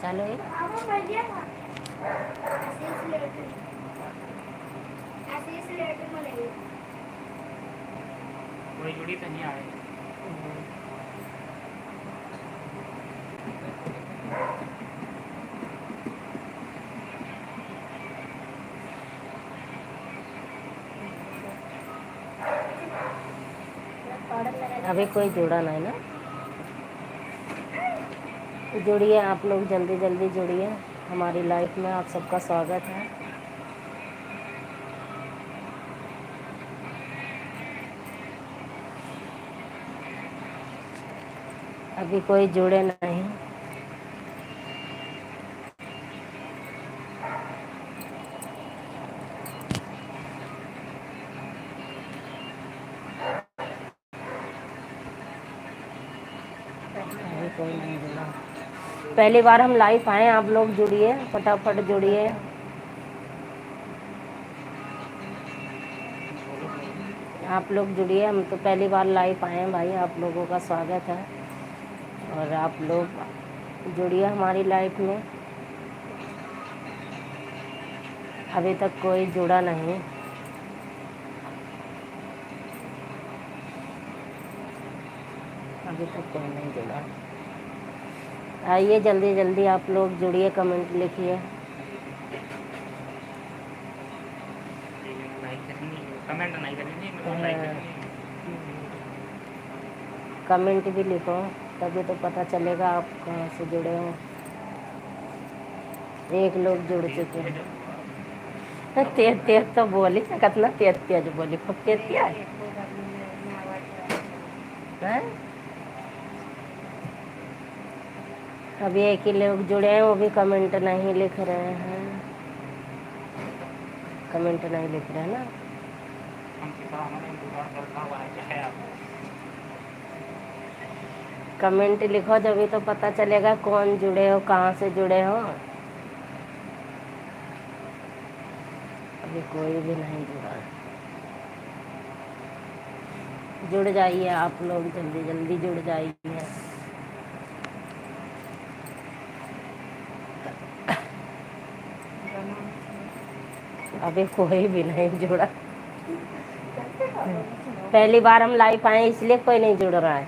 ચાલો એ कोई जुड़ी तो नहीं आए। अभी कोई जुड़ा नहीं ना। जुड़िए आप लोग, जल्दी जल्दी जुड़िए। हमारी लाइफ में आप सबका स्वागत है। अभी कोई जुड़े नहीं। अभी कोई नहीं जुड़ा। पहली बार हम लाइव आए, आप लोग जुड़िए, फटाफट जुड़िए। आप लोग जुड़िए, हम तो पहली बार लाइव आए हैं भाई, आप लोगों का स्वागत है। और आप लोग जुड़िए हमारी लाइफ में। अभी तक कोई जुड़ा नहीं। अभी तक कोई नहीं जुड़ा। आइए जल्दी जल्दी आप लोग जुड़िए, कमेंट लिखिए। कमेंट नहीं करेंगे, लाइक करेंगे। कमेंट भी लिखो, तभी तो पता चलेगा आप कहाँ से जुड़े हो। एक लोग जुड़ चुके हैं। तेज तेज तो बोली, कितना तेज तेज बोली, खूब तेज तेज है। अभी एक ही लोग जुड़े हैं, वो भी कमेंट नहीं लिख रहे हैं। कमेंट नहीं लिख रहे हैं ना। कमेंट लिखो, जब तो पता चलेगा कौन जुड़े हो, कहाँ से जुड़े हो। अभी कोई भी नहीं जुड़ा। जुड़ जाइए आप लोग, जल्दी जल्दी जुड़ जाइए। अभी कोई भी नहीं जुड़ा। पहली बार हम लाइव आए, इसलिए कोई नहीं जुड़ रहा है।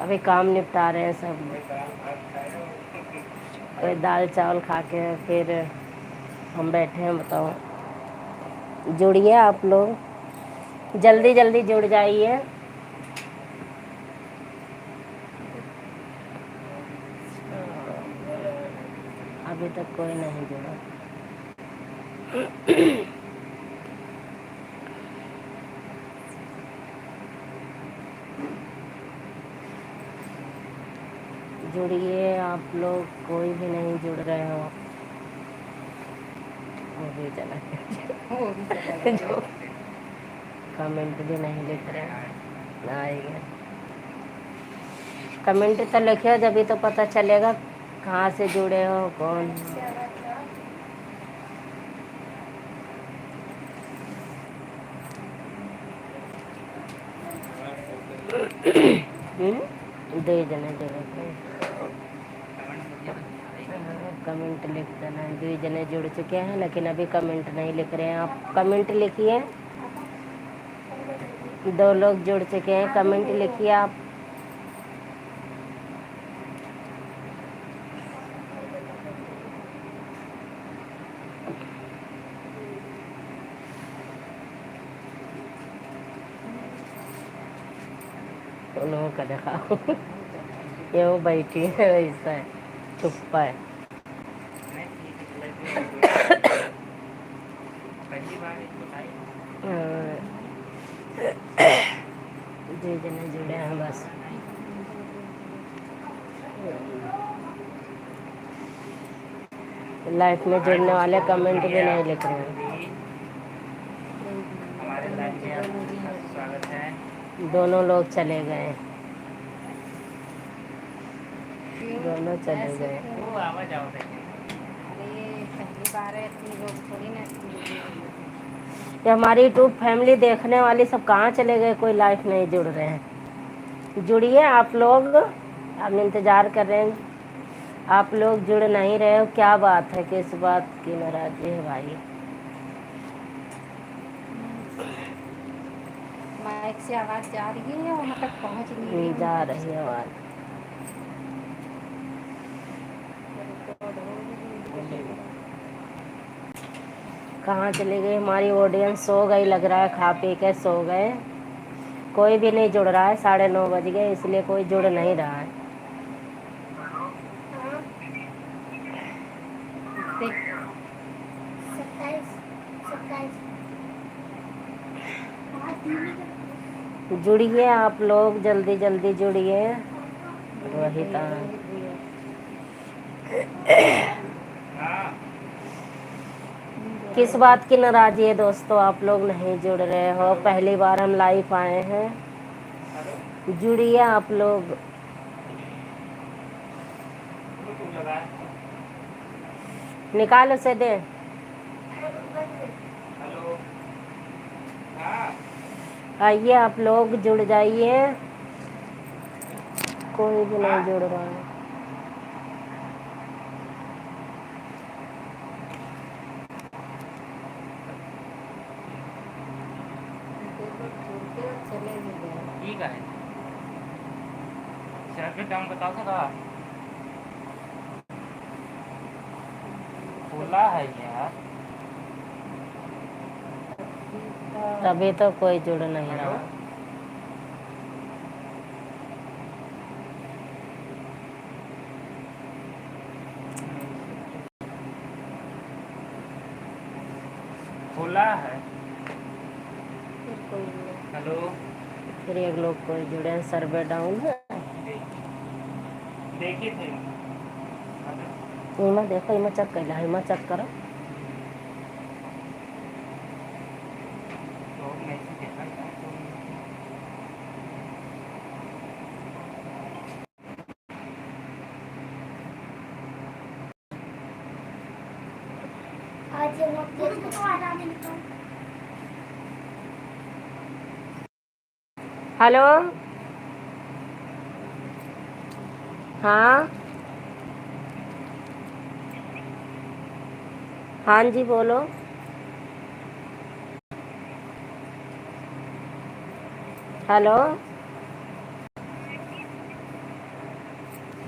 अभी काम निपटा रहे हैं सब। कोई दाल चावल खा के फिर हम बैठे हैं। बताओ, जुड़िए आप लोग, जल्दी जल्दी जुड़ जाइए। अभी तक कोई नहीं जुड़ा। जुड़िए आप लोग, कोई भी नहीं जुड़ रहे हो। वो भी चला जो कमेंट भी नहीं लिख रहे हैं। आएंगे कमेंट तो लिखिए, जब तो पता चलेगा कहाँ से जुड़े हो, कौन। दे जने दे कमेंट लिख देना। 2 जने जुड़ चुके हैं, लेकिन अभी कमेंट नहीं लिख रहे हैं। आप कमेंट लिखिए। 2 लोग जुड़ चुके हैं, कमेंट लिखिए आप। उन लोगों का दिखाओ। ये वो बैठी है, वैसा है, चुप्पा है। जी जने जुड़े हैं बस। लाइफ में जुड़ने वाले कमेंट भी नहीं लिख रहे हैं। हमारे लाइफ में आपका स्वागत है। दोनों लोग चले गए, दोनों चले गए। वो आवाज आओ पहली बार है, इतनी लोग थोड़ी ना। ये हमारी यूट्यूब फैमिली देखने वाली सब कहाँ चले गए, कोई लाइफ नहीं जुड़ रहे हैं। जुड़िए आप लोग, हम इंतज़ार कर रहे हैं, आप लोग जुड़ नहीं रहे हो, क्या बात है, किस बात की नाराज़ी है भाई? माइक से आवाज़ जा रही है या वहाँ तक पहुँच नहीं रही है? जा रही है आवाज़। कहाँ चली गई हमारी ऑडियंस? सो गई लग रहा है, खा पी के सो गए। कोई भी नहीं जुड़ रहा है, 9:30 बज गए, इसलिए कोई जुड़ नहीं रहा है। जुड़िए आप लोग, जल्दी जल्दी जुड़िए। रोहित किस बात की नाराज़ी है दोस्तों? आप लोग नहीं जुड़ रहे हो, पहली बार हम लाइव आए हैं, जुड़िए आप लोग। निकाल उसे दे। आइए आप लोग, जुड़ जाइए। कोई भी नहीं जुड़ रहा है। ठीक है सर्विस डाउन बताओ सका खुला है यार, तभी तो कोई जुड़ नहीं रहा। खुला है। हेलो, फिर एक लोग कोई जुड़े हैं, सर्वे डाउन है। देखिए थे इमा देखो, इमा चेक कर, इमा चेक करो। तो मैसेज देखा था हेलो, हाँ हाँ जी बोलो। हेलो,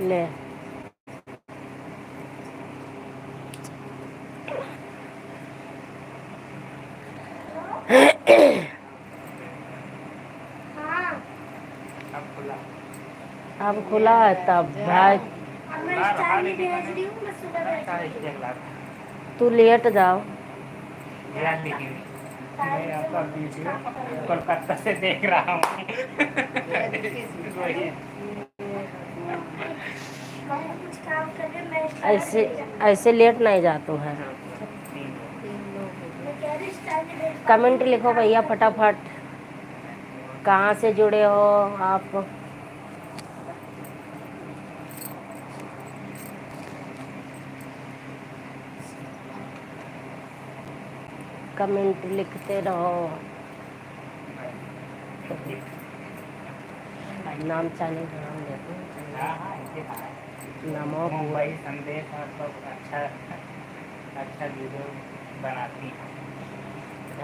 ले अब खुला अब खुला है तब भाई। तू लेट जाओ। यार लेकिन मैं आपका वीडियो कोलकाता से देख रहा हूँ ऐसे ऐसे लेट नहीं जाते हैं। कमेंट लिखो भैया फटाफट, कहाँ से जुड़े हो आप? कमेंट लिखते रहो। नाम चैनल का नाम लेते हैं, नमो मुंबई संदेश मतलब अच्छा अच्छा वीडियो बनाती है।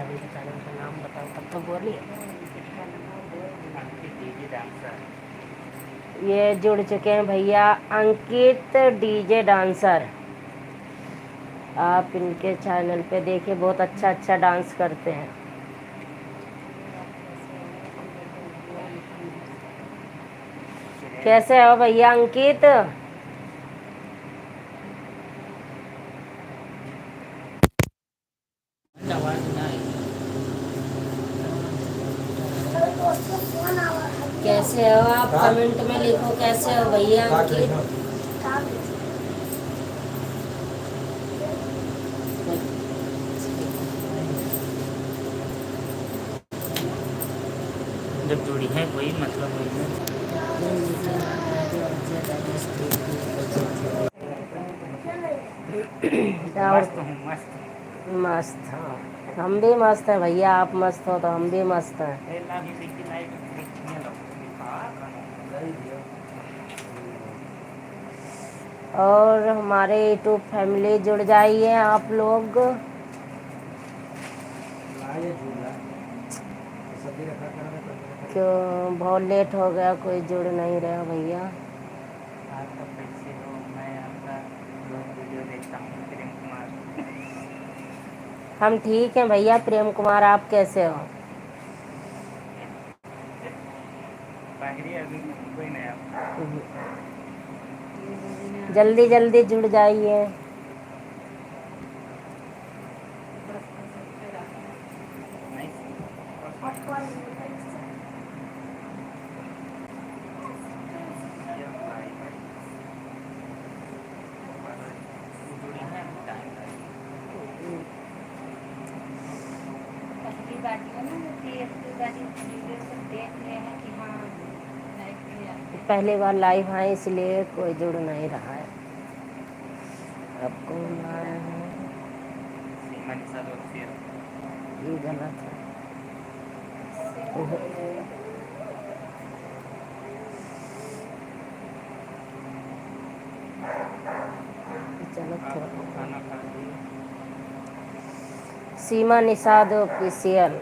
अभी चैनल का नाम बताओ तब तो बोलिए। अंकित डीजे डांसर, ये जुड़ चुके हैं भैया, अंकित डीजे डांसर। आप इनके चैनल पे देखिए, बहुत अच्छा अच्छा डांस करते हैं। कैसे हो भैया अंकित? कैसे हो आप? कमेंट में लिखो कैसे हो भैया अंकित। जब जुड़ी है वही मतलब वही मस्त हूँ मस्त। मस्त हाँ, हम भी मस्त हैं भैया, आप मस्त हो तो हम भी मस्त हैं। और हमारे यूट्यूब फैमिली जुड़ जाइए आप लोग। क्यों बहुत लेट हो गया, कोई जुड़ नहीं रहा भैया। आप तो कैसे हो? मैं आपका रोज वीडियो देखता हूँ, प्रेम कुमार। हम ठीक हैं भैया। प्रेम कुमार आप कैसे हो? बाहरी अभी कोई नहीं आप। जल्दी जल्दी जुड़ जाइए। पहली बात ये ना कि अपनी बारी वीडियो से देख रहे हैं कि हाँ लाइफ में आते हैं। पहली बार लाइव आए इसलिए कोई जुड़ नहीं रहा है। अब कौन आया है? ये गलत है। चलो खाना खा लिए? सीमा निषाद ऑफिशियल।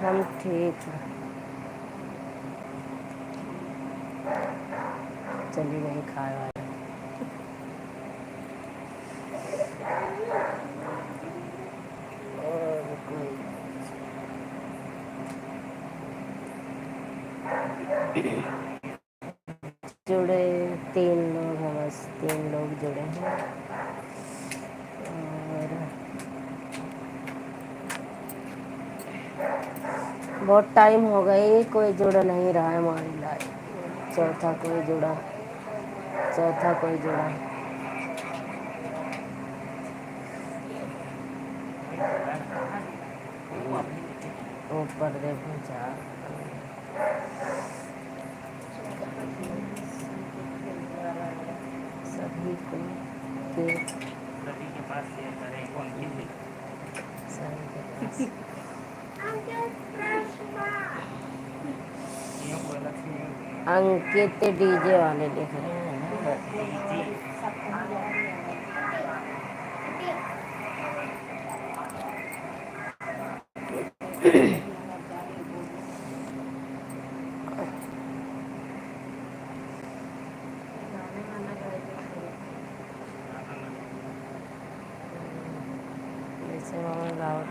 हम ठीक हैं। चलिए वही खाए वाले। और कोई जुड़े 3 लोग हैं, बस 3 लोग जुड़े हैं। और बहुत टाइम हो गई, कोई जुड़ नहीं रहा है हमारी लाइफ। चौथा कोई जुड़ा। ऊपर देखो चार। सभी को सभी के पास शेयर करें, कौन किसी सभी के पास। यूँ को अलग से यूँ अंकित डीजे वाले लिख रहे हैं। जैसे मामा रावत।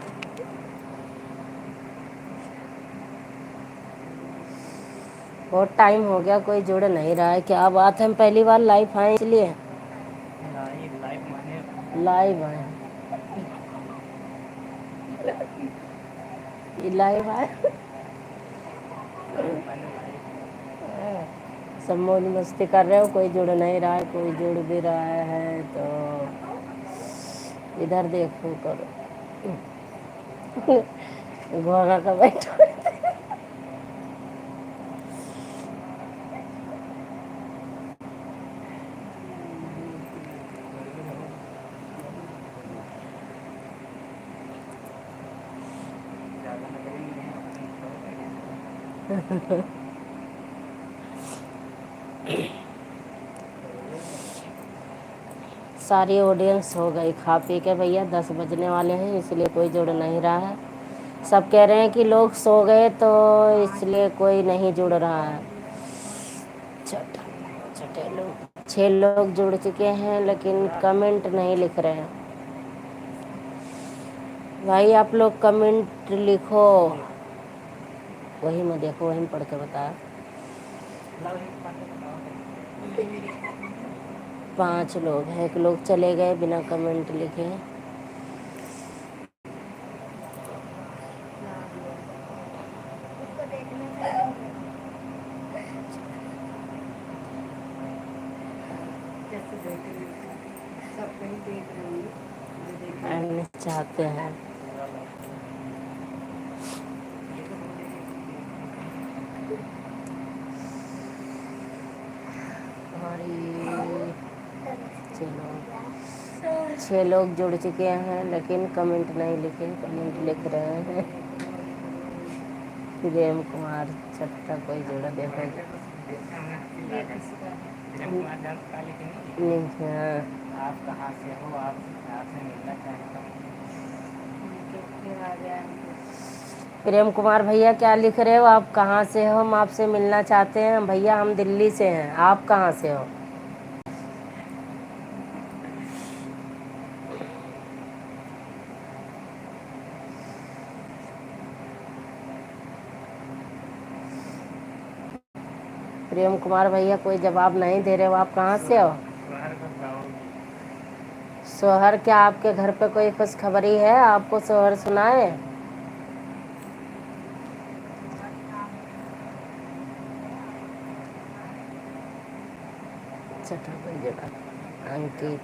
बहुत टाइम हो गया, कोई जुड़ नहीं रहा है। क्या बात है, हम पहली बार लाइव आए इसलिए लाइव माने लाइव आए। ये लाइव आए। सब मौज मस्ती कर रहे हो, कोई जुड़ नहीं रहा है। कोई जुड़ भी रहा है तो इधर देखो करो। घोड़ा का बैठो। ज़्यादा लग रही है। सारी ऑडियंस हो गई खा पी के भैया। 10 बजने वाले हैं इसलिए कोई जुड़ नहीं रहा है। सब कह रहे हैं कि लोग सो गए तो इसलिए कोई नहीं जुड़ रहा है। छठे लोग 6 लोग जुड़ चुके हैं लेकिन कमेंट नहीं लिख रहे हैं। भाई आप लोग कमेंट लिखो। वही मैं देखो, वही पढ़ के बताया। 5 लोग हैं, 1 लोग चले गए बिना कमेंट लिखे। चाहते हैं चलो 6 लोग जुड़ चुके हैं लेकिन कमेंट नहीं लिखे। कमेंट लिख रहे हैं। प्रेम कुमार छठा कोई जुड़ा देखो। प्रेम कुमार डांस काली के नहीं हाँ। आप कहाँ से हो आप आपसे मिलना चाहता हूँ फिर आ गया हमको। प्रेम कुमार भैया क्या लिख रहे हो? आप कहाँ से हो? हम आपसे मिलना चाहते हैं। भैया हम दिल्ली से हैं, आप कहाँ से हो? प्रेम कुमार भैया कोई जवाब नहीं दे रहे हो। आप कहाँ से हो? शहर का गाँव सोहर, क्या आपके घर पे कोई खुशखबरी है? आपको सोहर सुनाए? छठा जगह अंकित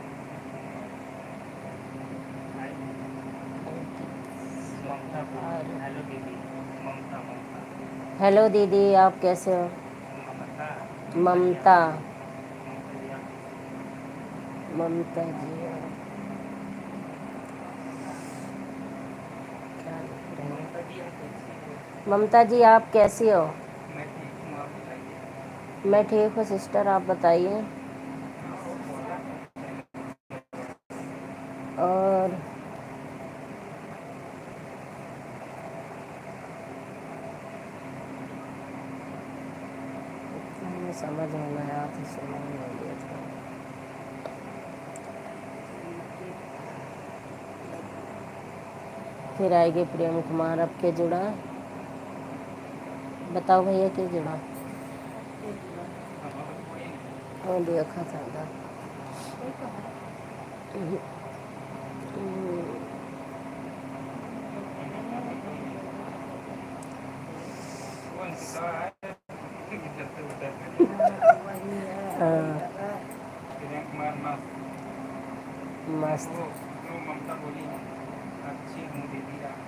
ममता बोल हेलो दीदी ममता ममता हेलो दीदी, आप कैसे हो? ममता ममता, ममता ममता जी क्या लिख रहे हैं? ममता जी आप कैसी हो ममता जी आप कैसी हो? मैं ठीक हूँ आप बताइए मैं ठीक हूँ सिस्टर, आप बताइए। और हमें समझ में नहीं आया तो सुना नहीं दिया था। फिर आएगी प्रेम कुमार, अब के जुड़ा? बताओ भैया के जुड़ा? वो देखा था उधर। हाँ, प्रेम कुमार मस्त मस्त। वो ममता बोली अच्छी हूँ दीदी आप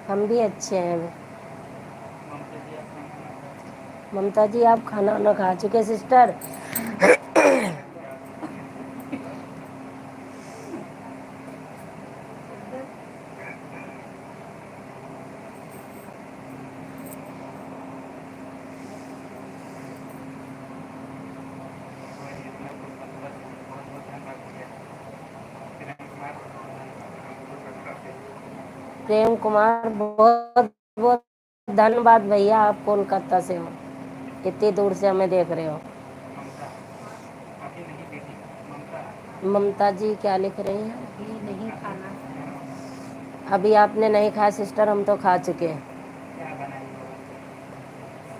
हम भी अच्छे हैं। ममता जी आप खाना खाना खाए ममता जी आप खाना वाना खा चुके सिस्टर? प्रेम कुमार बहुत बहुत धन्यवाद भैया, आप कोलकाता से हो, इतनी दूर से हमें देख रहे हो। ममता जी क्या लिख रही हैं? अभी नहीं खाना। अभी आपने नहीं खाया सिस्टर, हम तो खा चुके हैं।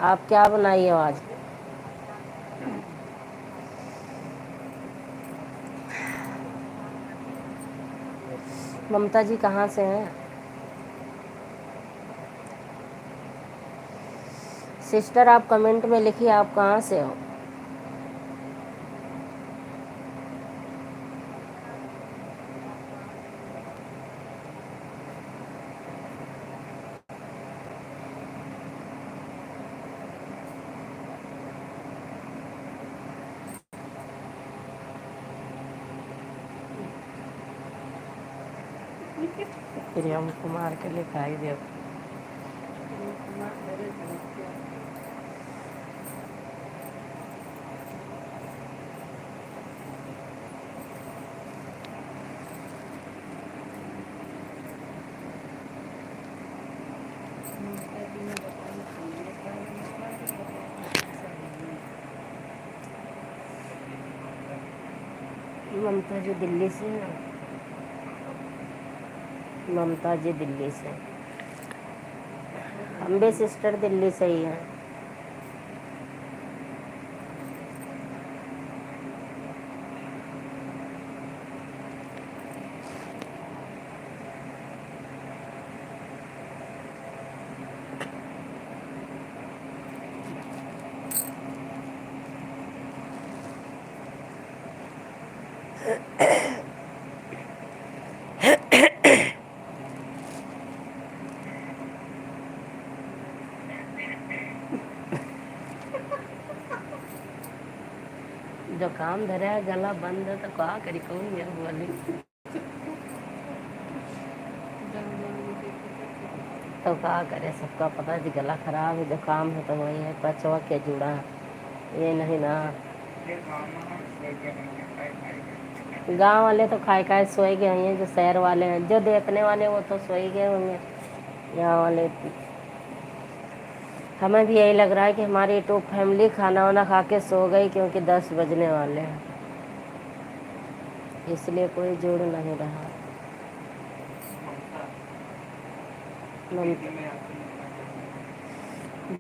आप क्या बनाई हो आज? ममता जी कहाँ से हैं? सिस्टर आप कमेंट में लिखिए आप कहाँ से हो। प्रेम कुमार के लिखाई दे। ममता जी दिल्ली से हैं। ममता जी दिल्ली से, हम भी सिस्टर दिल्ली से ही हैं। जो काम धरा है गला बंद है तो कहा करी कौन ये बोली तो कहा करे, सबका पता है जी गला खराब है, जो काम है तो वही है, पचवा के जुड़ा ये नहीं ना। गांव वाले तो खाए खाए सोए गए हैं, जो शहर वाले हैं, जो देखने वाले वो तो सोए गए होंगे। गाँव वाले, हमें भी यही लग रहा है कि हमारी यूट्यूब फैमिली खाना वाना खा के सो गई, क्योंकि 10 बजने वाले हैं, इसलिए कोई जुड़ नहीं रहा।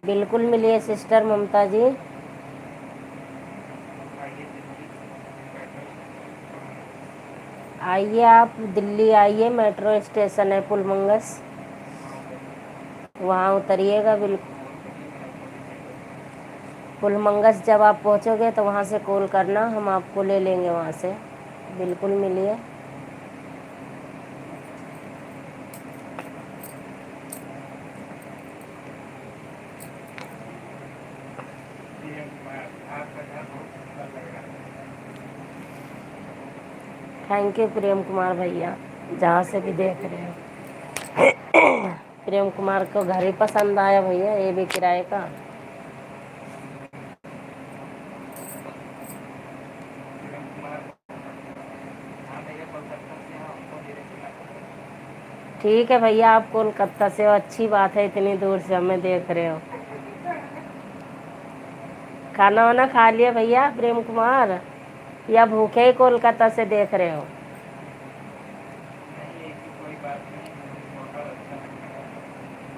बिल्कुल मिलिए सिस्टर ममता जी। आइए, आप दिल्ली आइए, मेट्रो स्टेशन है पुलमंगस, वहाँ उतरिएगा। बिल्कुल पुलमंगस जब आप पहुँचोगे तो वहाँ से कॉल करना, हम आपको ले लेंगे वहाँ से। बिल्कुल मिलिए। थैंक यू प्रेम कुमार भैया, जहाँ से भी देख रहे हो। प्रेम कुमार को घर ही पसंद आया भैया, ये भी किराए का। ठीक है भैया, आप कोलकाता से हो, अच्छी बात है, इतनी दूर से हमें देख रहे हो। खाना वाना खा लिया भैया प्रेम कुमार, या भूखे ही कोलकाता से देख रहे हो?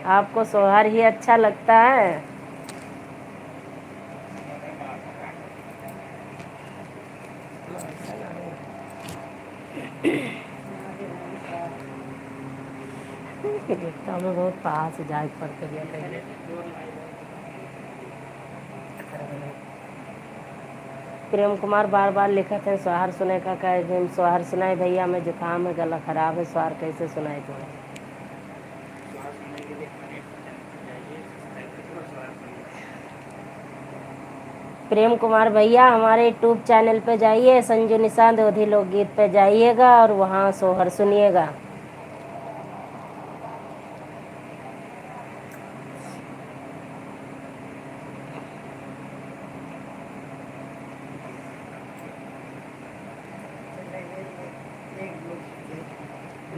आपको सोहर ही अच्छा लगता है? हमें बहुत पास जाए पड़ते गए। प्रेम कुमार बार बार लिखा थे सोहर सुने का, कहे सोहर सुनाए भैया, में जुकाम है, गला खराब है, सोहर कैसे सुनाए तुम्हें? प्रेम कुमार भैया हमारे यूट्यूब चैनल पे जाइए, संजू निशांत ओधी लोकगीत पे जाइएगा और वहाँ सोहर सुनिएगा।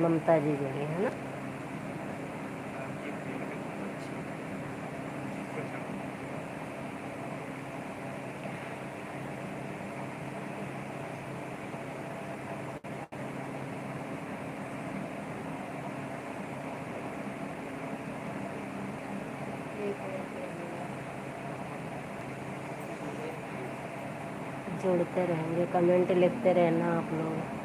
ममता जी बोली है ना? जुड़ते रहेंगे, कमेंट लिखते रहना आप लोग।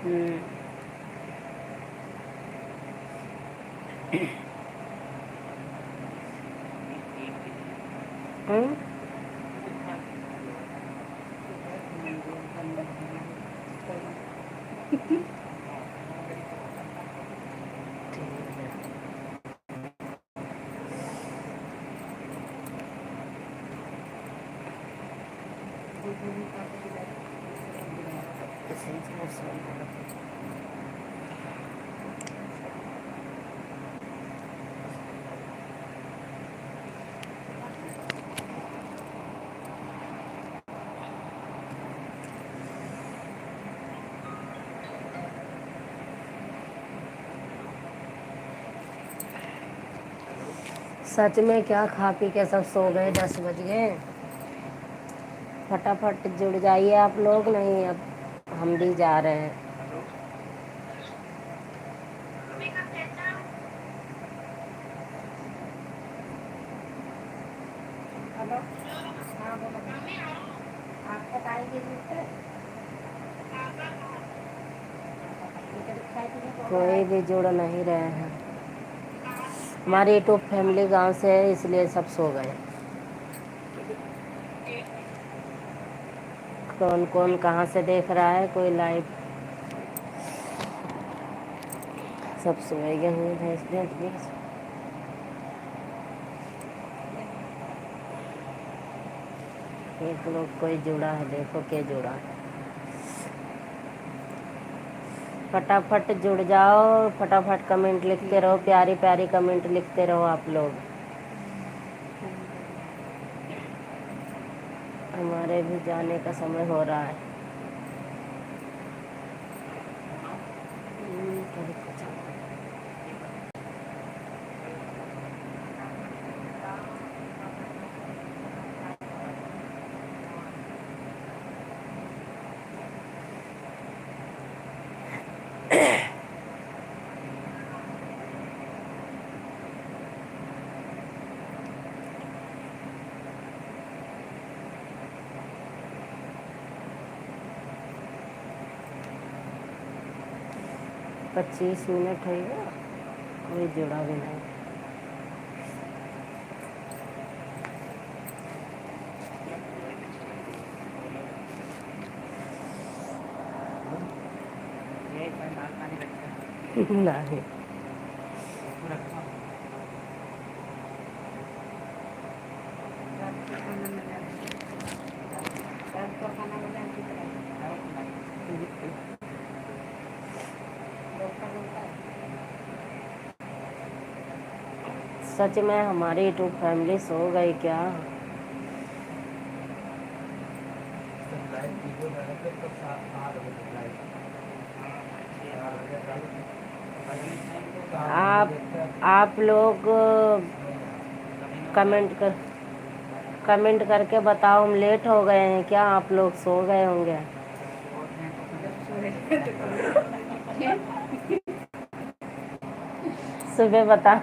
हम्म। सच में क्या, खा पी के सब सो गए, 10 बज गए। फटाफट जुड़ जाइए आप लोग, नहीं अब हम भी जा रहे हैं। हेलो, हाँ बोलो, आप बताएंगे कोई भी जुड़ नहीं रहे हैं। हमारी यूट्यूब फैमिली गांव से है, इसलिए सब सो गए। कौन कौन कहाँ से देख रहा है, कोई लाइव, सब सोए गए हैं। भैंस एक लोग कोई जुड़ा है, देखो क्या जुड़ा है। फटाफट जुड़ जाओ, फटाफट कमेंट लिखते रहो, प्यारी प्यारी कमेंट लिखते रहो आप लोग। हमारे भी जाने का समय हो रहा है। कभी कुछ पच्चीस मिनट हो गया, कोई जुड़ा भी नहीं। ये कोई माल पानी रखा नहीं, रखा रात को खाना बना रात को खाना बना के डॉक्टर बोलता है सच में हमारी यूट्यूब फैमिली सो गई क्या? आप लोग कमेंट करके बताओ, हम लेट हो गए हैं क्या? आप लोग सो गए होंगे। सुबह बता।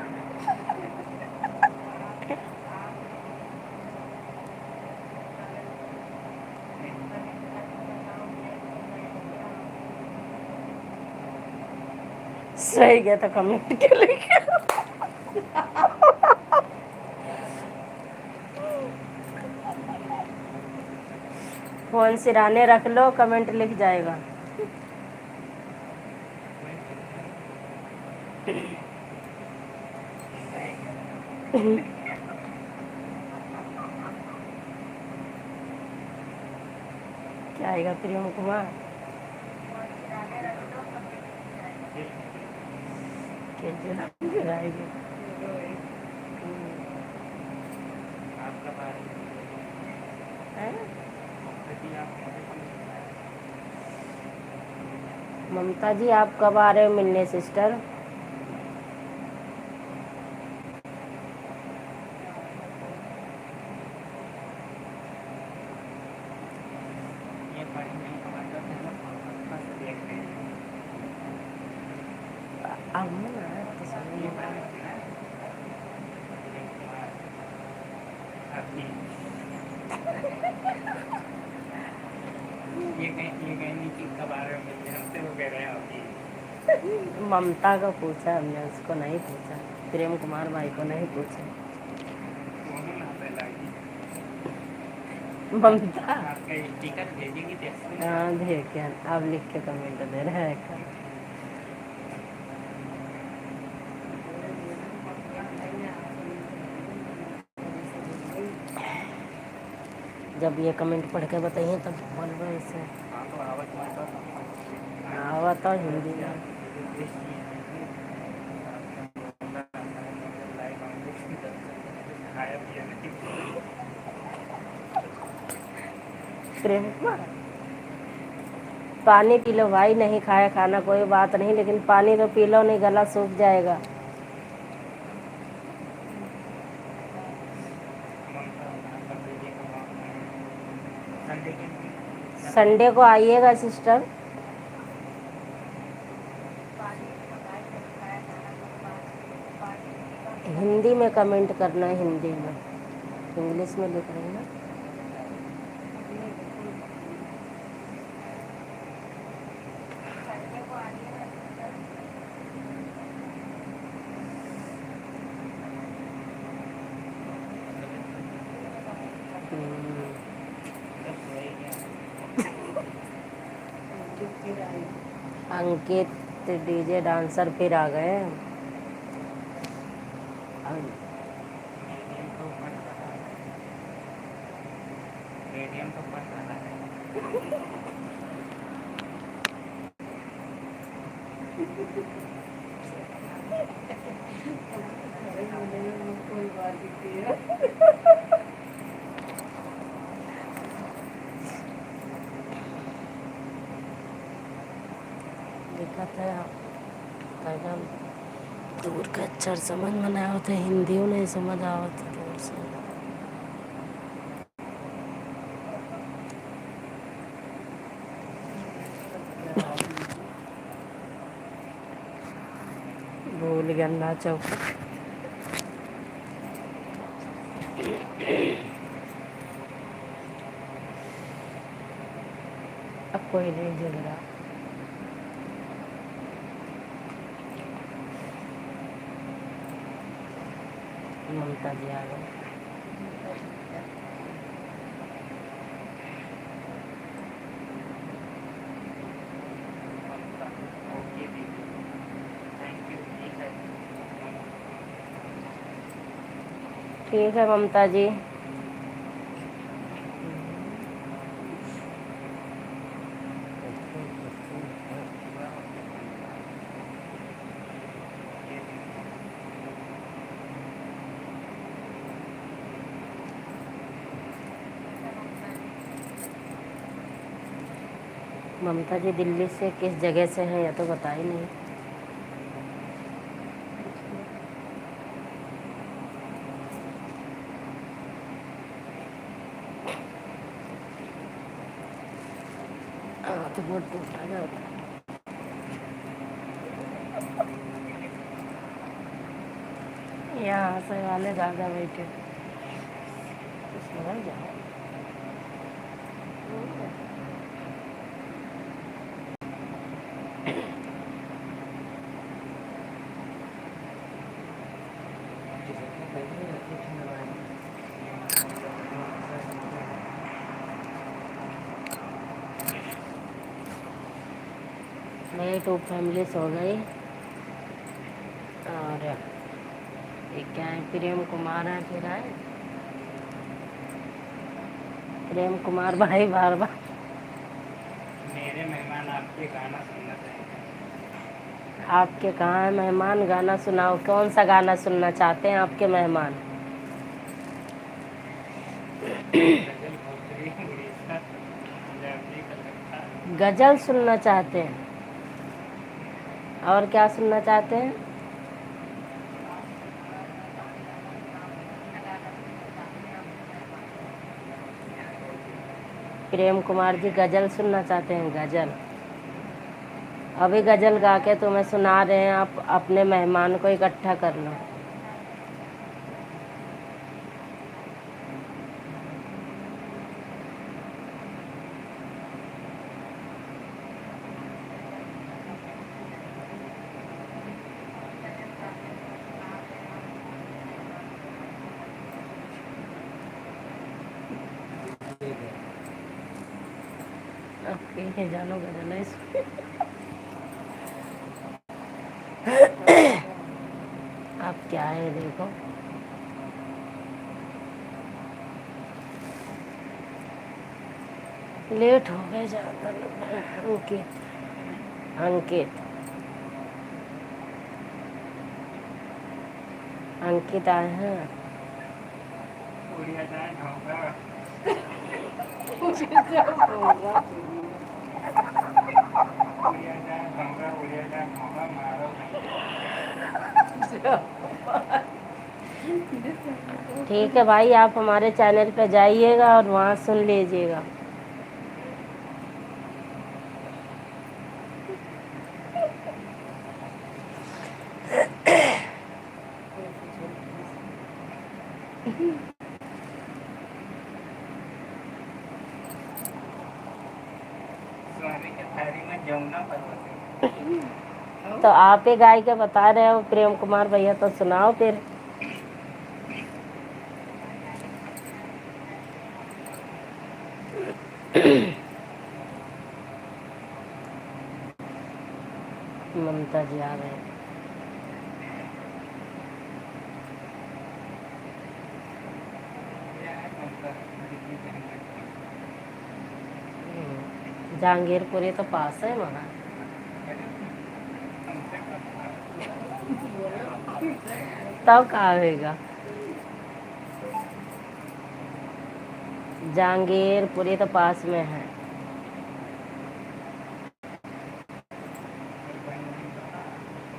सही गया तो कमेंट के लिए फोन सिराने रख लो, कमेंट लिख जाएगा। क्या आएगा प्रेम कुमार? आएगी। आपका बारी हैं? यदि आप ममता जी, आप कब आ रहे हो मिलने सिस्टर? ये पानी नहीं कमाता है ना, बस देख रहे हैं ये पानी पीना है। आपकी ये कहीं नीचे कब आ रहे हो मिलने हमसे, वो कह रहे हैं आपकी ममता को पूछा हमने, उसको नहीं पूछा। प्रेम कुमार भाई को नहीं पूछा। दोनों ना पहला ममता आपका स्टिकर भेजेंगी देखो। हाँ देख के आप लिख के कमेंट दे रहे हैं क्या? जब ये कमेंट पढ़ के बताइए तब बोलबो इसे। हाँ तो आवाज मारता आवा तो हिंदी में। प्रेम कुमार, पानी पी लो भाई। नहीं खाया खाना कोई बात नहीं, लेकिन पानी तो पी लो, नहीं गला सूख जाएगा। संडे को आइएगा सिस्टर। हिंदी में कमेंट करना है, हिंदी में। इंग्लिश में लिख रही ना। अंकित डीजे डांसर फिर आ गए। मीडियम तो पढ़ रहा है। दिक्कत है। पैदल दूर के अक्षर समझ में नहीं आवते, हिंदी नहीं समझ आवत दूर से। भूल गन्ना चौक। अब कोई नहीं जुड़ रहा। ममता जी आ गए। ओके दीदी, थैंक यू, ठीक है। ठीक है ममता जी। ममता जी दिल्ली से किस जगह से हैं या तो बता ही नहीं। तो बहुत टूटा जाता। यहाँ से वाले ज़्यादा बैठे समझ जाओ। मेरी 2 फैमिलीज हो गई। और ये क्या है, प्रेम कुमार है, फिर है प्रेम कुमार भाई बार बार। मेरे मेहमान आपके गाना सुनना चाहेंगे। आपके कहाँ है मेहमान? गाना सुनाओ, कौन सा गाना सुनना चाहते हैं आपके मेहमान? गजल, भोजपुरी, उड़ीसा, पंजाबी, कलकत्ता। गजल सुनना चाहते हैं? और क्या सुनना चाहते हैं? प्रेम कुमार जी गजल सुनना चाहते हैं? गजल अभी गजल गा के तुम्हें सुना रहे हैं। आप अपने मेहमान को इकट्ठा कर लो। अब कहीं जानो गजल है अब क्या है देखो। लेट हो गए ज़्यादा। अंकित अंकित अंकित आए हैं। उड़िया जाए ढोंगा, उड़िया जाए ढोंगा, उड़िया जाए ढोंगा, मारो ठीक है भाई, आप हमारे चैनल पे जाइएगा और वहाँ सुन लीजिएगा। स्वामी के थारी में जमुना पर्वत। तो आप ही गाय के बता रहे हो प्रेम कुमार भैया, तो सुनाओ फिर। ममता जी आ गए। जहांगीरपुरी तो पास है वहाँ। तब कहाँ होगा? जहांगीरपुरी तो पास में है।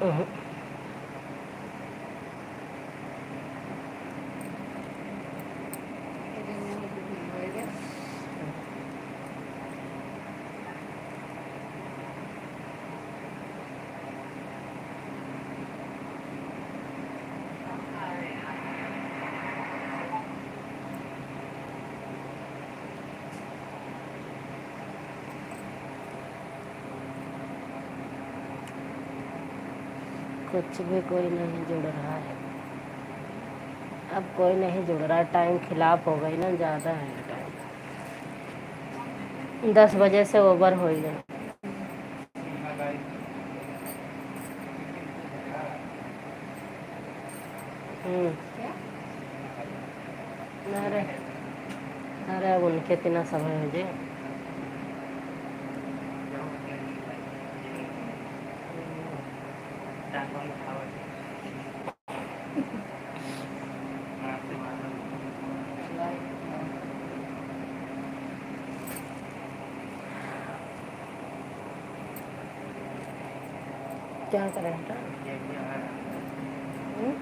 हम्म, फिर नहीं होएगा। कुछ भी कोई नहीं जुड़ रहा है। अब कोई नहीं जुड़ रहा है, टाइम खिलाफ हो गई ना, ज़्यादा है टाइम। 10 बजे से ओवर हो गया। क्या? अरे अरे अब उनके इतना समय हो जाए। क्या करें बेटा? हम्म?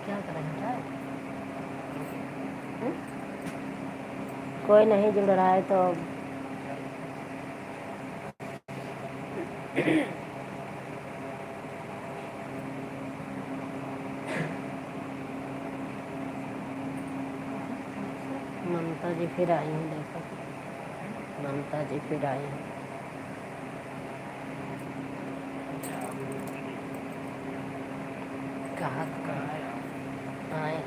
क्या करें बेटा? हम्म? कोई नहीं जुड़ रहा है तो ममता जी फिर आई हैं, देखो ममता जी फिर आई हैं। कहाँ आए?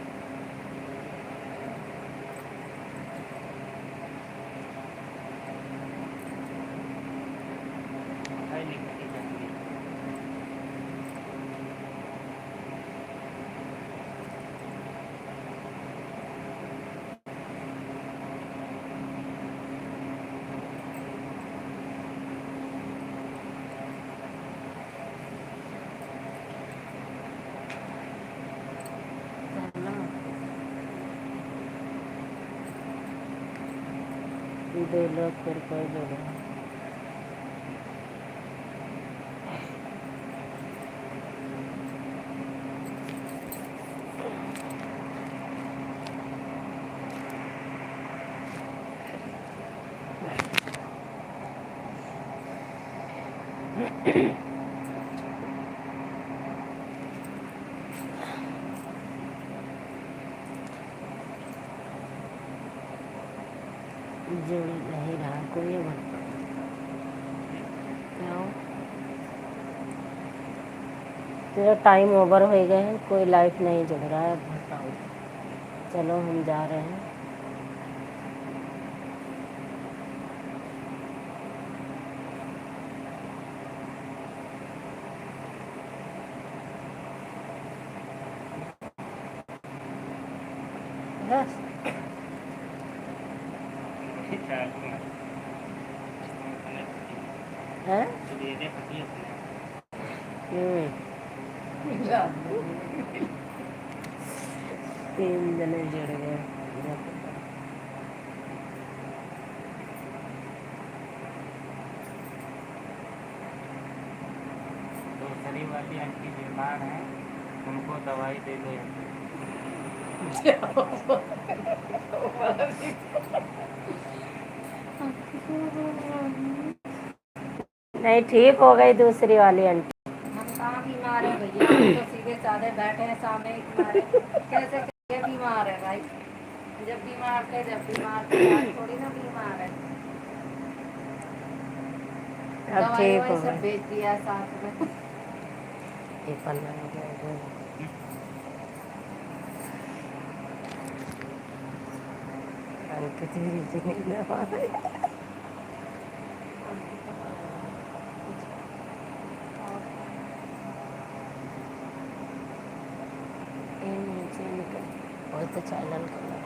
दो लोग फिर कोई जुड़े। जुड़ नहीं रहा कोई। तेरा टाइम ओवर हो गए हैं, कोई लाइफ नहीं जुड़ रहा है, बताओ। चलो हम जा रहे हैं। बस है। तीन जने जुड़ गए। दूसरी वाली आंटी बीमार है, उनको दवाई दे दो। हम नहीं, ठीक हो गई दूसरी वाली आंटी। कहाँ बीमार है भैया, हम तो सीधे साधे बैठे हैं सामने ही तुम्हारे। कैसे कैसे बीमार है भाई? जब बीमार थे आज थोड़ी ना बीमार है। अब दवाई ठीक ववाई हो सब गई। भेज दिया साथ में। ये पन्ना हो गया। आंटी तेरी जिंदगी में हमारे। वही तो चाइलन कर रहा है।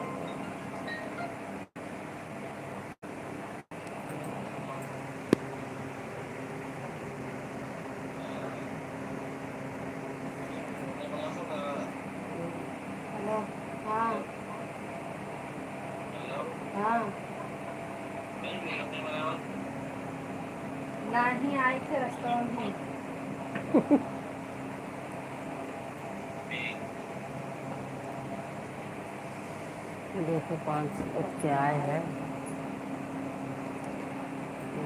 हेलो, हाँ नहीं आई थे रेस्टोरेंट में। देखो 5 उठ के आए हैं।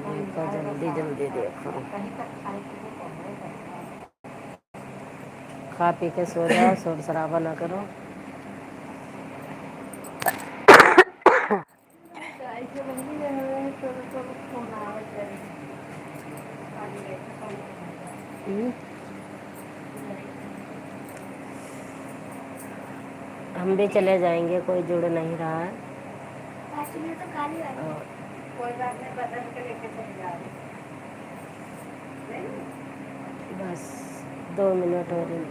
देखो जल्दी जल्दी देखो। कहीं तक खाई थी वो पहुंच खा पी के सो जाओ, शोर शराबा ना करो। चाय के बनी है तो फोन आवे तेरे खाली बैठे हम्म, हम भी चले जाएंगे, कोई जुड़ नहीं रहा है। और कोई बात नहीं, बदल के लेके चले जा रहे बस 2 मिनट हो रही,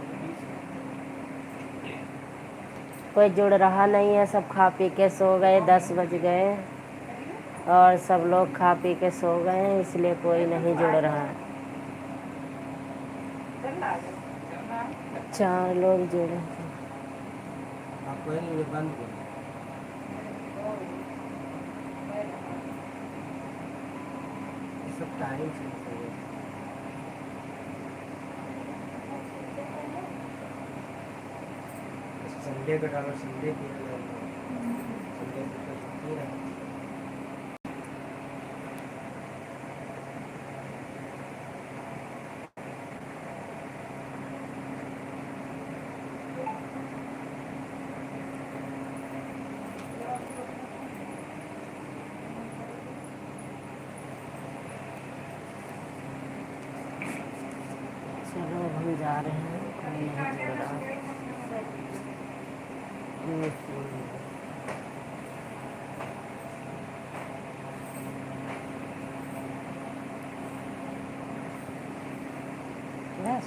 कोई जुड़ रहा नहीं है। सब खा पी के सो गए, 10 बज गए और सब लोग खा पी के सो गए हैं, इसलिए कोई नहीं जुड़ रहा है। 4 लोग जुड़े थे। आपको ये बंद करो। सब टाइम से संडे का डालो, संडे की संडे को छुट्टी है। चलो अब हम जा रहे हैं, कोई नहीं जुड़ रहा। Yes.